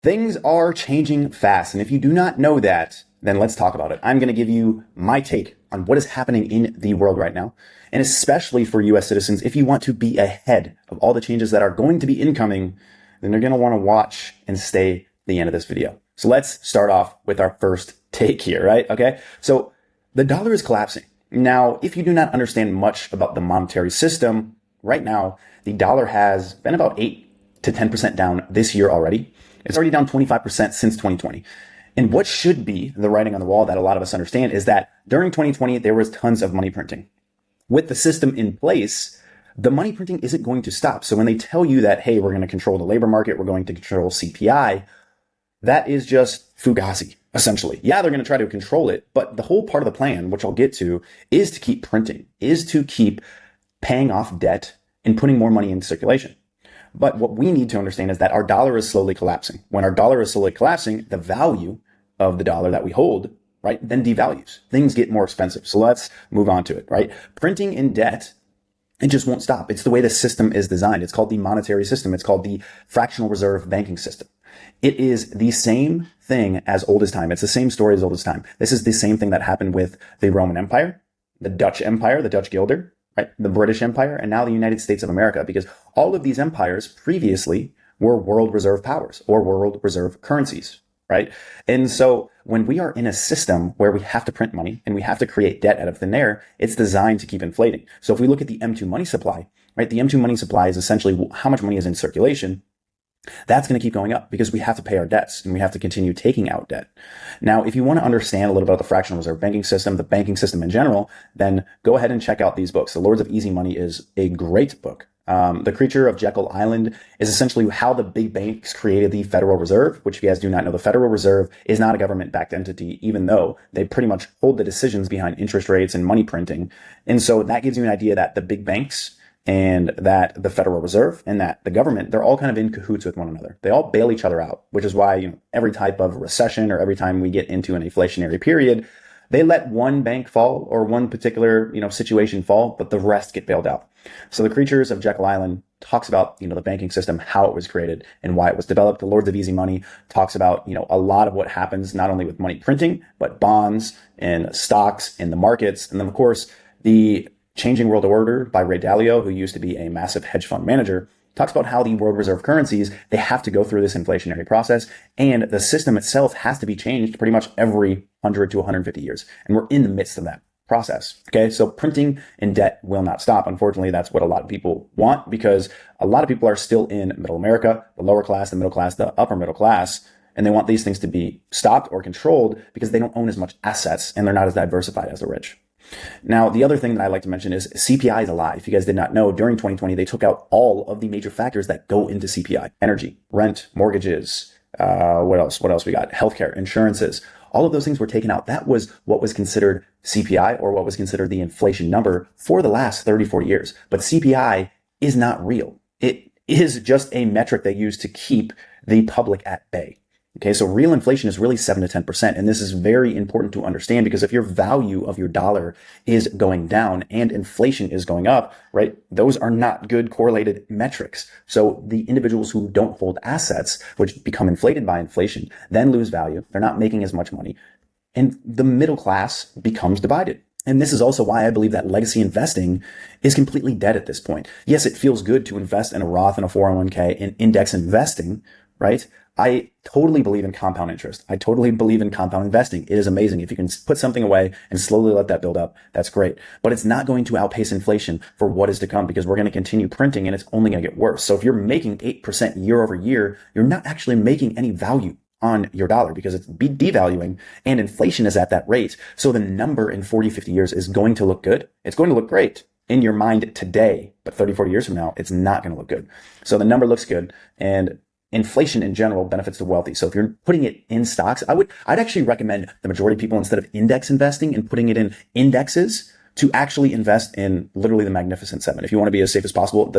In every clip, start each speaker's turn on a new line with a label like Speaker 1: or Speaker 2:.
Speaker 1: Things are changing fast. And if you do not know that, then let's talk about it. I'm going to give you my take on what is happening in the world right now. And especially for US citizens, if you want to be ahead of all the changes that are going to be incoming, then you're going to want to watch and stay the end of this video. So let's start off with our first take here, right? Okay. So the dollar is collapsing. Now, if you do not understand much about the monetary system, right now, the dollar has been about 8 to 10% down this year already. It's already down 25% since 2020. And what should be the writing on the wall that a lot of us understand is that during 2020, there was tons of money printing. With the system in place, the money printing isn't going to stop. So when they tell you that, hey, we're going to control the labor market, we're going to control CPI, that is just fugazi, essentially. Yeah, they're going to try to control it, but the whole part of the plan, which I'll get to, is to keep printing, is to keep paying off debt and putting more money into circulation. But what we need to understand is that our dollar is slowly collapsing. When our dollar is slowly collapsing, the value of the dollar that we hold, right, then devalues. Things get more expensive. So let's move on to it, right? Printing in debt, it just won't stop. It's the way the system is designed. It's called the monetary system. It's called the fractional reserve banking system. It is the same thing as old as time. It's the same story as old as time. This is the same thing that happened with the Roman Empire, the Dutch Empire, the Dutch Guilder, right? The British Empire, and now the United States of America, because all of these empires previously were world reserve powers or world reserve currencies, right? And so when we are in a system where we have to print money and we have to create debt out of thin air, it's designed to keep inflating. So if we look at the M2 money supply, right? The M2 money supply is essentially how much money is in circulation. That's going to keep going up because we have to pay our debts and we have to continue taking out debt. Now, if you want to understand a little about the fractional reserve banking system, the banking system in general, then go ahead and check out these books. The Lords of Easy Money is a great book. The Creature of Jekyll Island is essentially how the big banks created the Federal Reserve, which if you guys do not know, the Federal Reserve is not a government-backed entity, even though they pretty much hold the decisions behind interest rates and money printing. And so that gives you an idea that the big banks and that the Federal Reserve and that the government, they're all kind of in cahoots with one another. They all bail each other out, which is why, every type of recession or every time we get into an inflationary period, they let one bank fall or one particular, situation fall, but the rest get bailed out. So the Creatures of Jekyll Island talks about, the banking system, how it was created and why it was developed. The Lords of Easy Money talks about, a lot of what happens, not only with money printing, but bonds and stocks and the markets. And then of course, the Changing World Order by Ray Dalio, who used to be a massive hedge fund manager, talks about how the world reserve currencies, they have to go through this inflationary process, and the system itself has to be changed pretty much every 100 to 150 years. And we're in the midst of that process. Okay. So printing and debt will not stop. Unfortunately, that's what a lot of people want because a lot of people are still in middle America, the lower class, the middle class, the upper middle class, and they want these things to be stopped or controlled because they don't own as much assets and they're not as diversified as the rich. Now, the other thing that I like to mention is CPI is a lie. If you guys did not know, during 2020, they took out all of the major factors that go into CPI. Energy, rent, mortgages, what else? What else we got? Healthcare, insurances. All of those things were taken out. That was what was considered CPI or what was considered the inflation number for the last 30, 40 years. But CPI is not real. It is just a metric they use to keep the public at bay. Okay, so real inflation is really 7 to 10%. And this is very important to understand because if your value of your dollar is going down and inflation is going up, right, those are not good correlated metrics. So the individuals who don't hold assets, which become inflated by inflation, then lose value. They're not making as much money. And the middle class becomes divided. And this is also why I believe that legacy investing is completely dead at this point. Yes, it feels good to invest in a Roth and a 401k in index investing, right? I totally believe in compound interest. I totally believe in compound investing. It is amazing. If you can put something away and slowly let that build up, that's great. But it's not going to outpace inflation for what is to come because we're going to continue printing and it's only going to get worse. So if you're making 8% year over year, you're not actually making any value on your dollar because it's devaluing and inflation is at that rate. So the number in 40, 50 years is going to look good. It's going to look great in your mind today, but 30, 40 years from now, it's not going to look good. So the number looks good and inflation in general benefits the wealthy. So if you're putting it in stocks, I'd actually recommend the majority of people, instead of index investing and putting it in indexes, to actually invest in literally the Magnificent Seven. If you want to be as safe as possible, the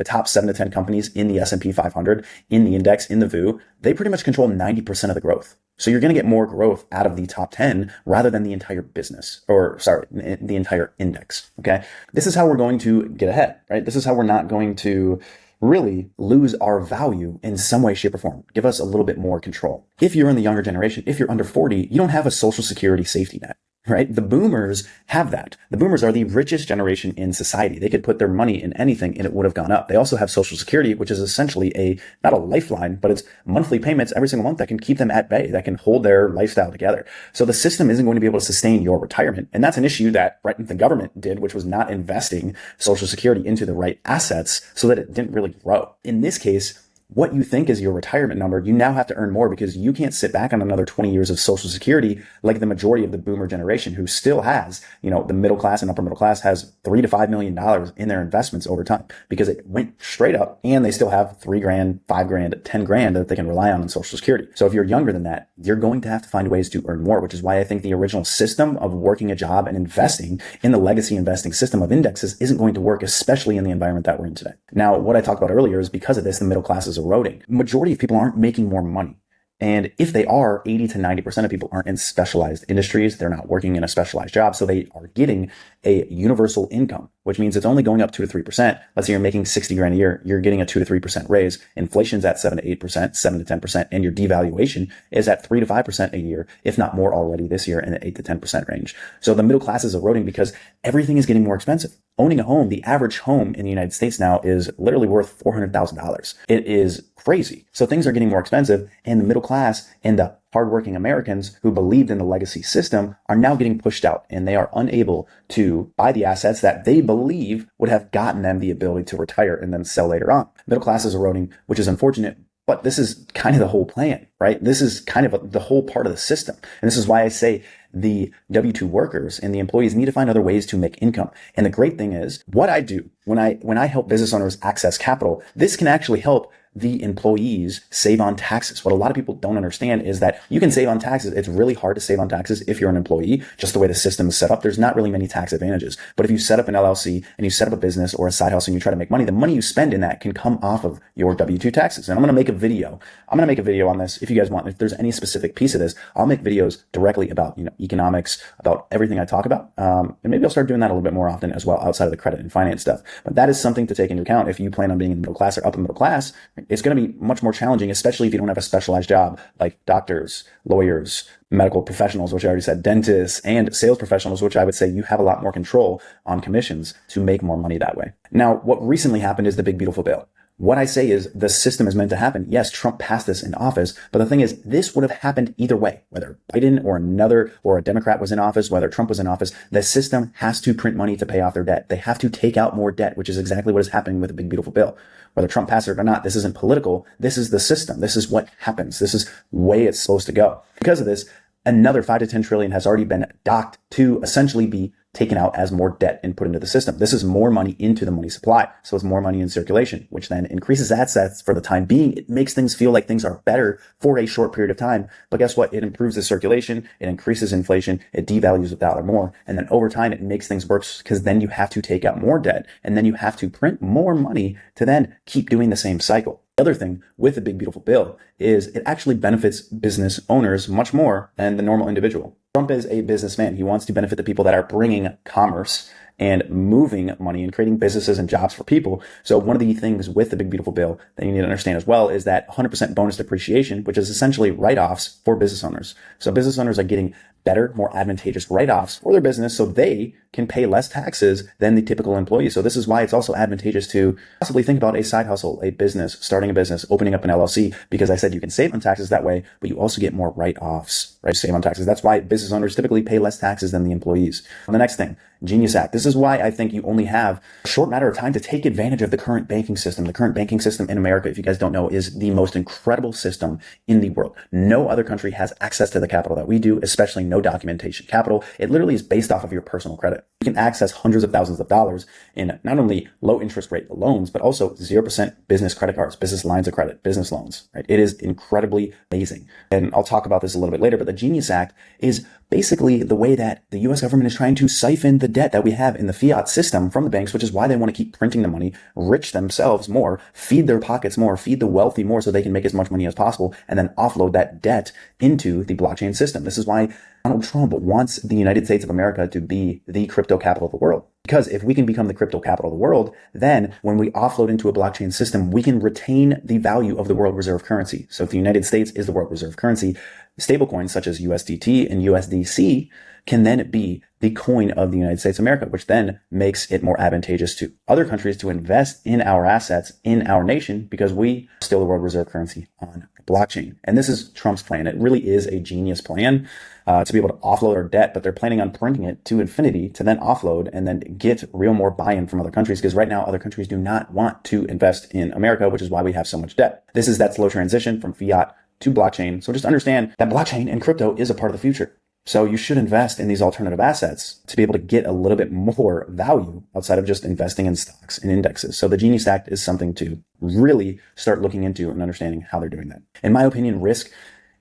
Speaker 1: top 7 to 10 companies in the S&P 500, in the index, in the VU, they pretty much control 90% of the growth. So you're going to get more growth out of the top 10 rather than the entire business, the entire index. Okay. This is how we're going to get ahead, right? This is how we're not going to really lose our value in some way, shape, or form. Give us a little bit more control. If you're in the younger generation, if you're under 40, you don't have a social security safety net. Right? The boomers have that. The boomers are the richest generation in society. They could put their money in anything and it would have gone up. They also have Social Security, which is essentially not a lifeline, but it's monthly payments every single month that can keep them at bay, that can hold their lifestyle together. So the system isn't going to be able to sustain your retirement. And that's an issue that the government did, which was not investing Social Security into the right assets so that it didn't really grow. In this case, what you think is your retirement number, you now have to earn more because you can't sit back on another 20 years of Social Security like the majority of the boomer generation who still has, the middle class and upper middle class has $3 to $5 million in their investments over time because it went straight up and they still have $3,000, $5,000, $10,000 that they can rely on Social Security. So if you're younger than that, you're going to have to find ways to earn more, which is why I think the original system of working a job and investing in the legacy investing system of indexes isn't going to work, especially in the environment that we're in today. Now, what I talked about earlier is because of this, the middle class is eroding. Majority of people aren't making more money. And if they are, 80 to 90% of people aren't in specialized industries. They're not working in a specialized job. So they are getting a universal income, which means it's only going up 2 to 3%. Let's say you're making 60 grand a year. You're getting a 2 to 3% raise. Inflation's at 7 to 8%, 7 to 10%. And your devaluation is at 3 to 5% a year, if not more already this year in the 8 to 10% range. So the middle class is eroding because everything is getting more expensive. Owning a home, the average home in the United States now is literally worth $400,000. It is crazy. So things are getting more expensive, and the middle class and the hardworking Americans who believed in the legacy system are now getting pushed out, and they are unable to buy the assets that they believe would have gotten them the ability to retire and then sell later on. Middle class is eroding, which is unfortunate, but this is kind of the whole plan, right? This is kind of the whole part of the system. And this is why I say the W-2 workers and the employees need to find other ways to make income. And the great thing is what I do when I help business owners access capital, this can actually help the employees save on taxes. What a lot of people don't understand is that you can save on taxes. It's really hard to save on taxes if you're an employee. Just the way the system is set up, there's not really many tax advantages. But if you set up an LLC and you set up a business or a side hustle and you try to make money, the money you spend in that can come off of your W-2 taxes. And I'm going to make a video. On this. If you guys want, if there's any specific piece of this, I'll make videos directly about, economics, about everything I talk about. And maybe I'll start doing that a little bit more often as well outside of the credit and finance stuff. But that is something to take into account. If you plan on being in the middle class or upper middle class, it's going to be much more challenging, especially if you don't have a specialized job like doctors, lawyers, medical professionals, which I already said, dentists, and sales professionals, which I would say you have a lot more control on commissions to make more money that way. Now, what recently happened is the big beautiful bill. What I say is the system is meant to happen. Yes, Trump passed this in office, but the thing is, this would have happened either way, whether Biden or a Democrat was in office, whether Trump was in office. The system has to print money to pay off their debt. They have to take out more debt, which is exactly what is happening with the big beautiful bill. Whether Trump passed it or not, this isn't political. This is the system. This is what happens. This is the way it's supposed to go. Because of this, another 5 to 10 trillion has already been docked to essentially be taken out as more debt and put into the system. This is more money into the money supply. So it's more money in circulation, which then increases assets for the time being. It makes things feel like things are better for a short period of time. But guess what? It improves the circulation. It increases inflation. It devalues the dollar more. And then over time, it makes things worse because then you have to take out more debt and then you have to print more money to then keep doing the same cycle. The other thing with the big beautiful bill is it actually benefits business owners much more than the normal individual. Trump is a businessman. He wants to benefit the people that are bringing commerce and moving money and creating businesses and jobs for people. So one of the things with the big beautiful bill that you need to understand as well is that 100% bonus depreciation, which is essentially write-offs for business owners. So business owners are getting better, more advantageous write-offs for their business so they can pay less taxes than the typical employee. So this is why it's also advantageous to possibly think about a side hustle, a business, starting a business, opening up an LLC, because I said you can save on taxes that way, but you also get more write-offs, right? Save on taxes. That's why business owners typically pay less taxes than the employees. And the next thing, Genius Act. This is why I think you only have a short matter of time to take advantage of the current banking system. The current banking system in America, if you guys don't know, is the most incredible system in the world. No other country has access to the capital that we do, especially no documentation capital. It literally is based off of your personal credit. You can access hundreds of thousands of dollars in not only low interest rate loans, but also 0% business credit cards, business lines of credit, business loans, right? It is incredibly amazing. And I'll talk about this a little bit later, but the Genius Act is basically the way that the US government is trying to siphon the debt that we have in the fiat system from the banks, which is why they want to keep printing the money, rich themselves more, feed their pockets more, feed the wealthy more so they can make as much money as possible, and then offload that debt into the blockchain system. This is why Donald Trump wants the United States of America to be the crypto capital of the world. Because if we can become the crypto capital of the world, then when we offload into a blockchain system, we can retain the value of the world reserve currency. So if the United States is the world reserve currency, stablecoins such as USDT and USDC can then be the coin of the United States of America, which then makes it more advantageous to other countries to invest in our assets in our nation because we are still the world reserve currency on blockchain. And this is Trump's plan. It really is a genius plan to be able to offload our debt, but they're planning on printing it to infinity to then offload and then get real more buy-in from other countries, because right now other countries do not want to invest in America, which is why we have so much debt. This is that slow transition from fiat to blockchain. So just understand that blockchain and crypto is a part of the future. So you should invest in these alternative assets to be able to get a little bit more value outside of just investing in stocks and indexes. So the Genius Act is something to really start looking into and understanding how they're doing that. In my opinion, risk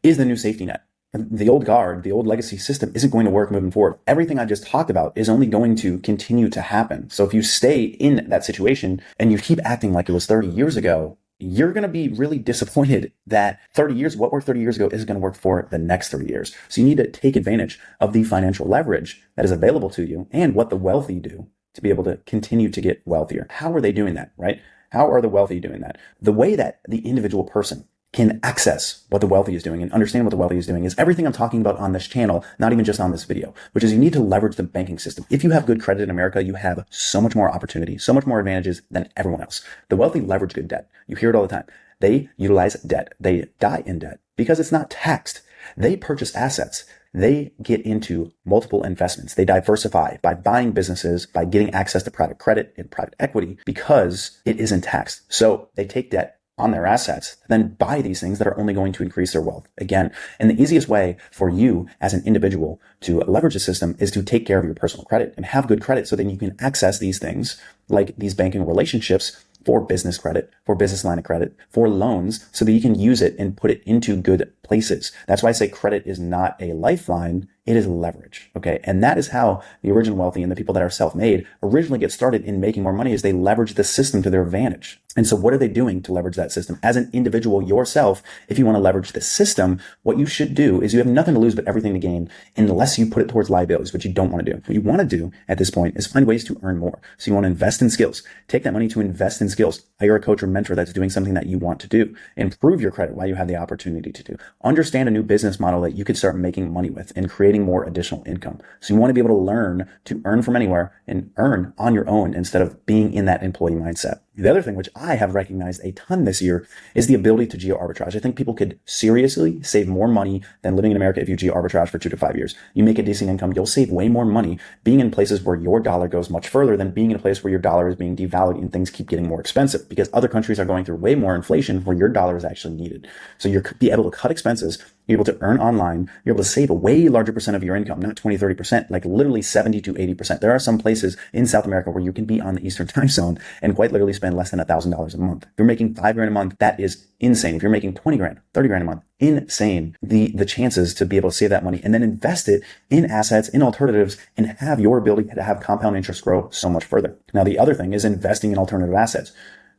Speaker 1: is the new safety net. The old guard, the old legacy system isn't going to work moving forward. Everything I just talked about is only going to continue to happen. So if you stay in that situation and you keep acting like it was 30 years ago, you're going to be really disappointed that what worked 30 years ago isn't going to work for the next 30 years. So you need to take advantage of the financial leverage that is available to you and what the wealthy do to be able to continue to get wealthier. How are they doing that, right? How are the wealthy doing that? The way that the individual person can access what the wealthy is doing and understand what the wealthy is doing is everything I'm talking about on this channel, not even just on this video, which is you need to leverage the banking system. If you have good credit in America, you have so much more opportunity, so much more advantages than everyone else. The wealthy leverage good debt. You hear it all the time. They utilize debt. They die in debt because it's not taxed. They purchase assets. They get into multiple investments. They diversify by buying businesses, by getting access to private credit and private equity because it isn't taxed. So they take debt on their assets, then buy these things that are only going to increase their wealth again. And the easiest way for you as an individual to leverage the system is to take care of your personal credit and have good credit so then you can access these things like these banking relationships for business credit, for business line of credit, for loans, so that you can use it and put it into good places. That's why I say credit is not a lifeline. It is leverage. Okay. And that is how the original wealthy and the people that are self-made originally get started in making more money, is they leverage the system to their advantage. And so what are they doing to leverage that system? As an individual yourself, if you want to leverage the system, what you should do is you have nothing to lose but everything to gain unless you put it towards liabilities, which you don't want to do. What you want to do at this point is find ways to earn more. So you want to invest in skills. Take that money to invest in skills. Hire a coach or mentor that's doing something that you want to do. Improve your credit while you have the opportunity to do. Understand a new business model that you could start making money with and creating more additional income. So you want to be able to learn to earn from anywhere and earn on your own instead of being in that employee mindset. The other thing, which I have recognized a ton this year, is the ability to geo arbitrage. I think people could seriously save more money than living in America if you geo arbitrage for 2 to 5 years. You make a decent income, you'll save way more money being in places where your dollar goes much further than being in a place where your dollar is being devalued and things keep getting more expensive, because other countries are going through way more inflation where your dollar is actually needed. So you're be able to cut expenses. You're able to earn online. You're able to save a way larger percent of your income, not 20, 30%, like literally 70 to 80%. There are some places in South America where you can be on the Eastern time zone and quite literally spend less than $1,000 a month. If you're making $5,000 a month, that is insane. If you're making 20 grand, 30 grand a month, insane. The chances to be able to save that money and then invest it in assets, in alternatives, and have your ability to have compound interest grow so much further. Now, the other thing is investing in alternative assets.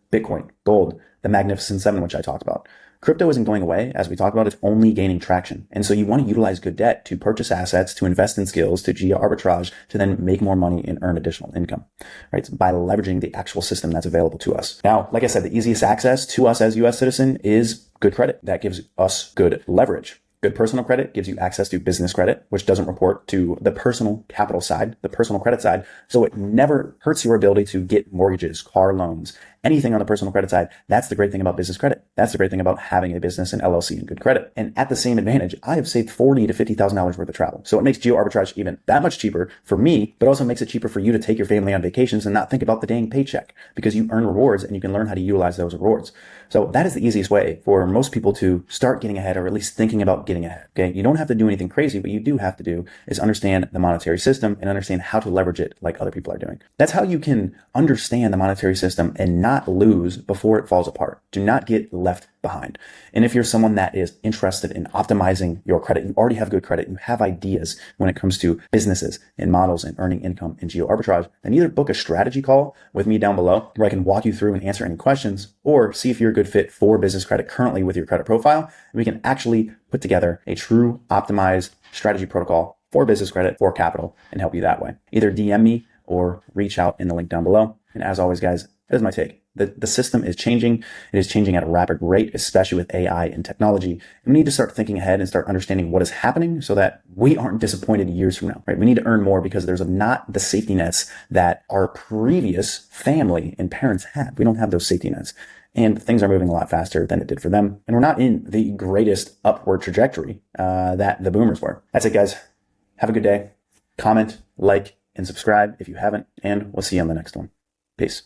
Speaker 1: Bitcoin, gold, the Magnificent Seven, which I talked about. Crypto isn't going away. As we talked about, it's only gaining traction. And so you want to utilize good debt to purchase assets, to invest in skills, to geo arbitrage, to then make more money and earn additional income, right? So by leveraging the actual system that's available to us. Now, like I said, the easiest access to us as U.S. citizen is good credit. That gives us good leverage. Good personal credit gives you access to business credit, which doesn't report to the personal capital side, the personal credit side. So it never hurts your ability to get mortgages, car loans, anything on the personal credit side. That's the great thing about business credit. That's the great thing about having a business and LLC and good credit. And at the same advantage, I have saved $40,000 to $50,000 worth of travel. So it makes geo arbitrage even that much cheaper for me, but also makes it cheaper for you to take your family on vacations and not think about the dang paycheck, because you earn rewards and you can learn how to utilize those rewards. So that is the easiest way for most people to start getting ahead, or at least thinking about getting ahead. Okay. You don't have to do anything crazy. What you do have to do is understand the monetary system and understand how to leverage it like other people are doing. That's how you can understand the monetary system and not lose before it falls apart. Do not get left behind. And if you're someone that is interested in optimizing your credit, you already have good credit, you have ideas when it comes to businesses and models and earning income and geo arbitrage, then either book a strategy call with me down below where I can walk you through and answer any questions, or see if you're a good fit for business credit currently with your credit profile. And we can actually put together a true optimized strategy protocol for business credit, for capital, and help you that way. Either DM me or reach out in the link down below. And as always, guys, that is my take. The system is changing. It is changing at a rapid rate, especially with AI and technology. And we need to start thinking ahead and start understanding what is happening so that we aren't disappointed years from now, right? We need to earn more because there's not the safety nets that our previous family and parents had. We don't have those safety nets. And things are moving a lot faster than it did for them. And we're not in the greatest upward trajectory that the boomers were. That's it, guys. Have a good day. Comment, like, and subscribe if you haven't. And we'll see you on the next one. Peace.